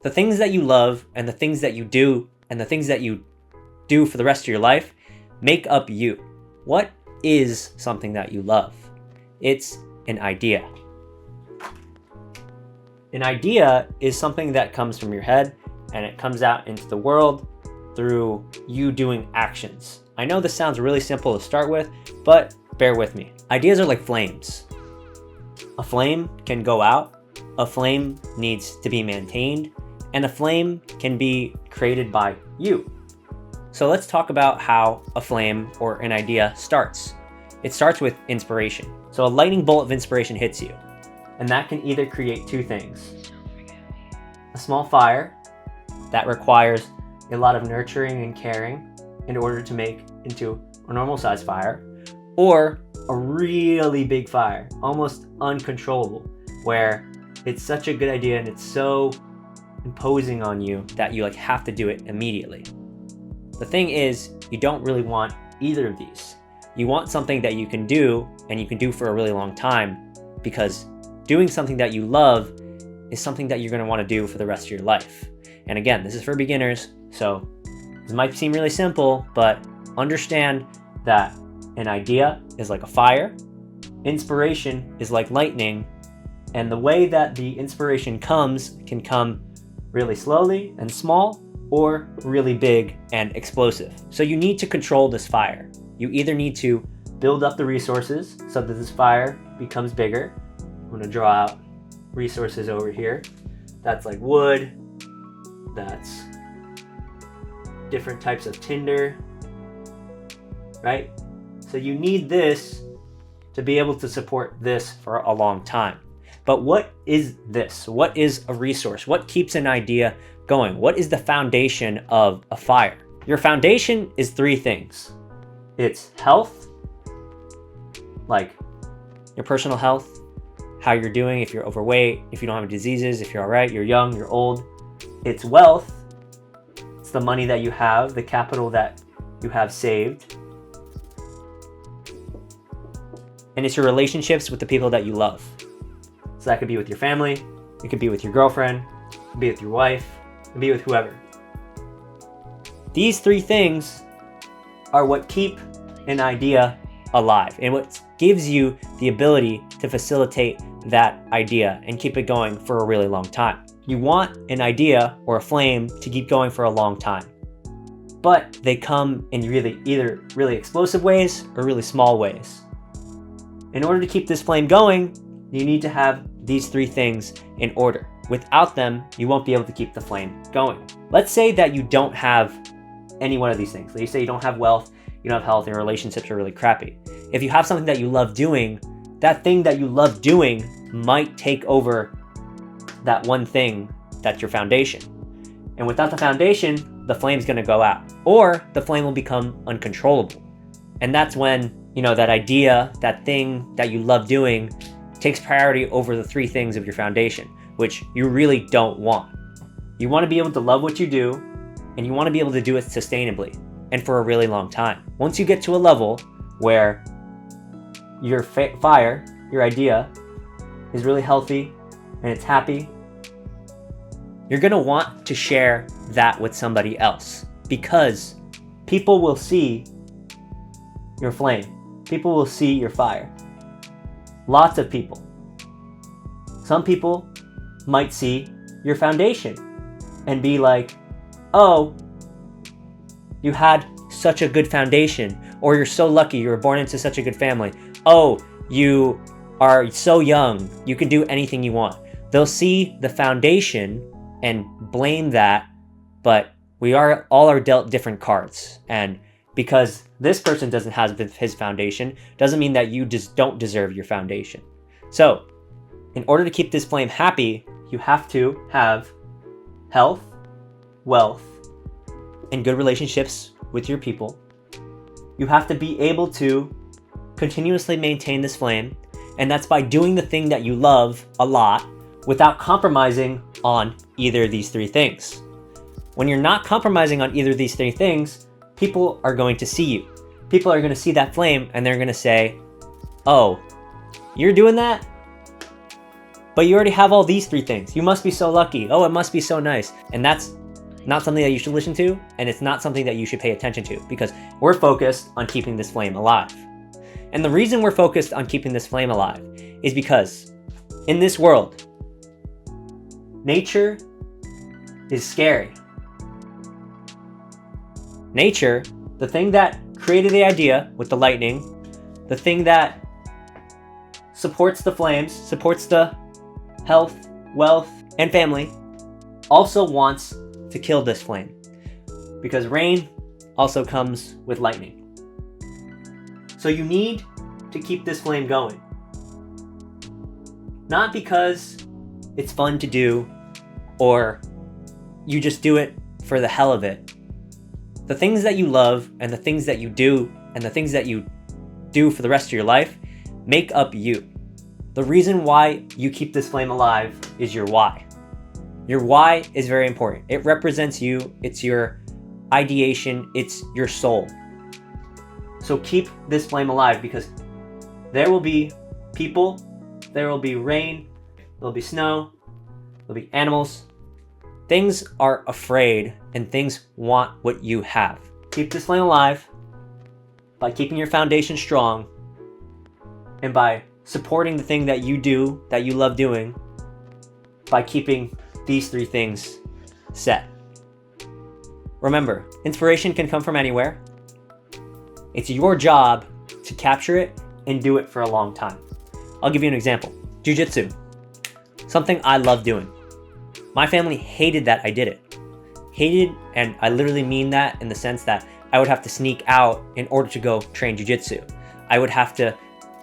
The things that you love and the things that you do and the things that you do for the rest of your life make up you. What is something that you love? It's an idea. An idea is something that comes from your head and it comes out into the world through you doing actions. I know this sounds really simple to start with, but bear with me. Ideas are like flames. A flame can go out, a flame needs to be maintained, and a flame can be created by you. So let's talk about how a flame or an idea starts. It starts with inspiration. So a lightning bolt of inspiration hits you, and that can either create two things. A small fire that requires a lot of nurturing and caring in order to make into a normal sized fire, or a really big fire, almost uncontrollable, where it's such a good idea and it's so imposing on you that you have to do it immediately. The thing is, you don't really want either of these. You want something that you can do and you can do for a really long time, because doing something that you love is something that you're going to want to do for the rest of your life. And again, this is for beginners, so this might seem really simple, but understand that an idea is like a fire, inspiration is like lightning, and the way that the inspiration comes can come really slowly and small, or really big and explosive. So you need to control this fire. You either need to build up the resources so that this fire becomes bigger. I'm going to draw out resources over here. That's like wood, that's different types of tinder, right? So you need this to be able to support this for a long time. But what is this? What is a resource? What keeps an idea going? What is the foundation of a fire? Your foundation is three things. It's health, like your personal health, how you're doing, if you're overweight, if you don't have any diseases, if you're all right, you're young, you're old. It's wealth. It's the money that you have, the capital that you have saved. And it's your relationships with the people that you love. So that could be with your family, it could be with your girlfriend, it could be with your wife, it could be with whoever. These three things are what keep an idea alive and what gives you the ability to facilitate that idea and keep it going for a really long time. You want an idea or a flame to keep going for a long time, but they come in either really explosive ways or really small ways. In order to keep this flame going, you need to have these three things in order. Without them, you won't be able to keep the flame going. Let's say that you don't have any one of these things. Let's say you don't have wealth, you don't have health, and your relationships are really crappy. If you have something that you love doing, that thing that you love doing might take over that one thing that's your foundation. And without the foundation, the flame's gonna go out, or the flame will become uncontrollable. And that's when, that idea, that thing that you love doing takes priority over the three things of your foundation, which you really don't want. You want to be able to love what you do, and you want to be able to do it sustainably and for a really long time. Once you get to a level where your fire, your idea, is really healthy and it's happy, you're going to want to share that with somebody else, because people will see your flame. People will see your fire. Lots of people. Some people might see your foundation and be like, oh, you had such a good foundation, or you're so lucky you were born into such a good family. Oh, you are so young, you can do anything you want. They'll see the foundation and blame that, but we all are dealt different cards. And because this person doesn't have his foundation, doesn't mean that you just don't deserve your foundation. So, in order to keep this flame happy, you have to have health, wealth, and good relationships with your people. You have to be able to continuously maintain this flame, and that's by doing the thing that you love a lot without compromising on either of these three things. When you're not compromising on either of these three things, people are going to see you. People are going to see that flame and they're going to say, oh, you're doing that? But you already have all these 3 things. You must be so lucky. Oh, it must be so nice. And that's not something that you should listen to, and it's not something that you should pay attention to, because we're focused on keeping this flame alive. And the reason we're focused on keeping this flame alive is because in this world, nature is scary. Nature, the thing that created the idea with the lightning, the thing that supports the flames, supports the health, wealth, and family, also wants to kill this flame, because rain also comes with lightning. So you need to keep this flame going. Not because it's fun to do or you just do it for the hell of it. The things that you love and the things that you do and the things that you do for the rest of your life make up you. The reason why you keep this flame alive is your why. Your why is very important. It represents you. It's your ideation. It's your soul. So keep this flame alive, because there will be people, there will be rain, there'll be snow, there'll be animals. Things are afraid and things want what you have. Keep this flame alive by keeping your foundation strong and by supporting the thing that you do, that you love doing, by keeping these 3 things set. Remember, inspiration can come from anywhere. It's your job to capture it and do it for a long time. I'll give you an example. Jiu-jitsu. Something I love doing. My family hated that I did it. Hated, and I literally mean that in the sense that I would have to sneak out in order to go train jiu-jitsu. I would have to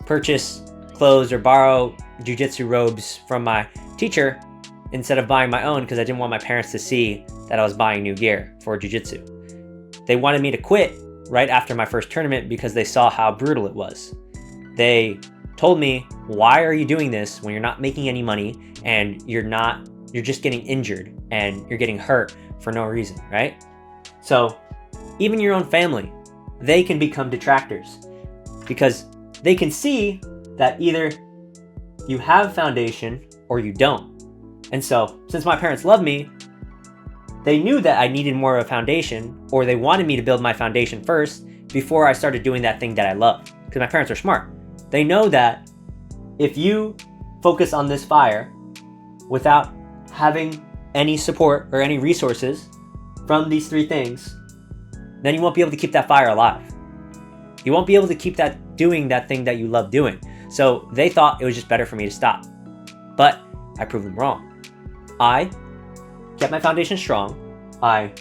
purchase clothes or borrow jiu-jitsu robes from my teacher instead of buying my own, because I didn't want my parents to see that I was buying new gear for jiu-jitsu. They wanted me to quit right after my first tournament because they saw how brutal it was. They told me, why are you doing this when you're not making any money and you're just getting injured and you're getting hurt for no reason, right? So even your own family, they can become detractors because they can see that either you have foundation or you don't. And so since my parents love me, they knew that I needed more of a foundation, or they wanted me to build my foundation first before I started doing that thing that I love. Because my parents are smart. They know that if you focus on this fire without having any support or any resources from these 3 things, then you won't be able to keep that fire alive. You won't be able to keep doing that thing that you love doing. So they thought it was just better for me to stop. But I proved them wrong. I kept my foundation strong. I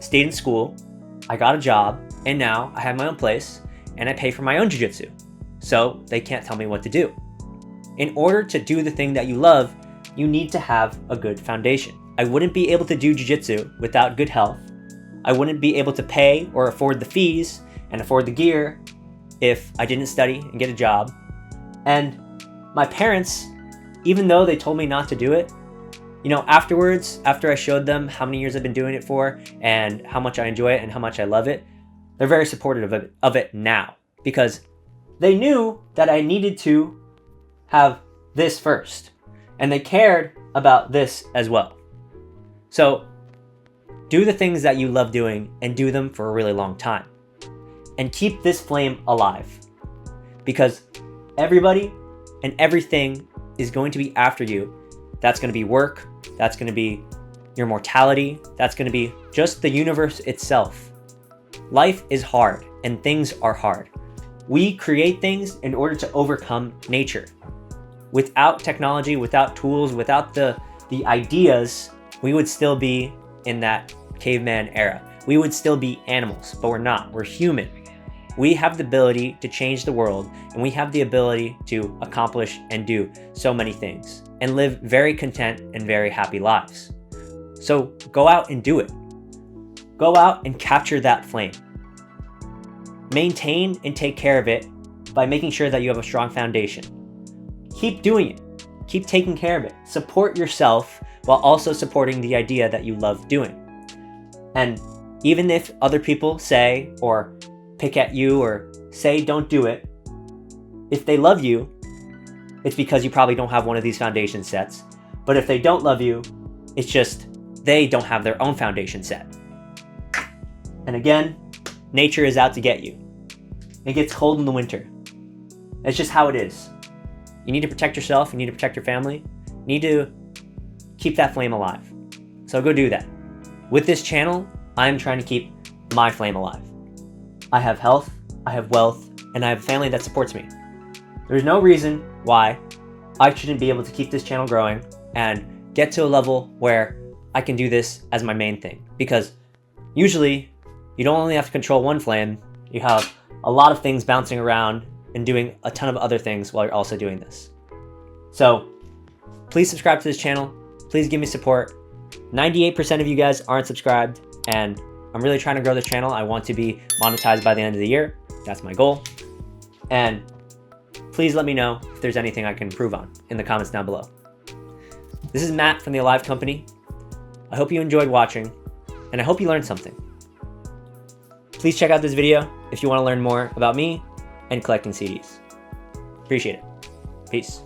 stayed in school. I got a job. And now I have my own place and I pay for my own jiu-jitsu. So they can't tell me what to do. In order to do the thing that you love, you need to have a good foundation. I wouldn't be able to do jiu-jitsu without good health. I wouldn't be able to pay or afford the fees and afford the gear if I didn't study and get a job. And my parents, even though they told me not to do it, afterwards, after I showed them how many years I've been doing it for and how much I enjoy it and how much I love it, they're very supportive of it now, because they knew that I needed to have this first, and they cared about this as well. So do the things that you love doing and do them for a really long time, and keep this flame alive, because everybody and everything is going to be after you. That's going to be work. That's going to be your mortality. That's going to be just the universe itself. Life is hard and things are hard. We create things in order to overcome nature. Without technology, without tools, without the ideas, we would still be in that caveman era. We would still be animals, but we're not. We're human. We have the ability to change the world, and we have the ability to accomplish and do so many things and live very content and very happy lives. So go out and do it. Go out and capture that flame. Maintain and take care of it by making sure that you have a strong foundation. Keep doing it. Keep taking care of it. Support yourself while also supporting the idea that you love doing. And even if other people say or pick at you or say don't do it, if they love you, it's because you probably don't have one of these foundation sets. But if they don't love you, it's just they don't have their own foundation set. And again, nature is out to get you. It gets cold in the winter. It's just how it is. You need to protect yourself, you need to protect your family, you need to keep that flame alive. So go do that. With this channel, I'm trying to keep my flame alive. I have health, I have wealth, and I have a family that supports me. There's no reason why I shouldn't be able to keep this channel growing and get to a level where I can do this as my main thing. Because usually, you don't only have to control one flame, you have a lot of things bouncing around and doing a ton of other things while you're also doing this. So please subscribe to this channel. Please give me support. 98% of you guys aren't subscribed, and I'm really trying to grow this channel. I want to be monetized by the end of the year. That's my goal. And please let me know if there's anything I can improve on in the comments down below. This is Matt from the Alive Company. I hope you enjoyed watching, and I hope you learned something. Please check out this video if you want to learn more about me and collecting CDs. Appreciate it. Peace.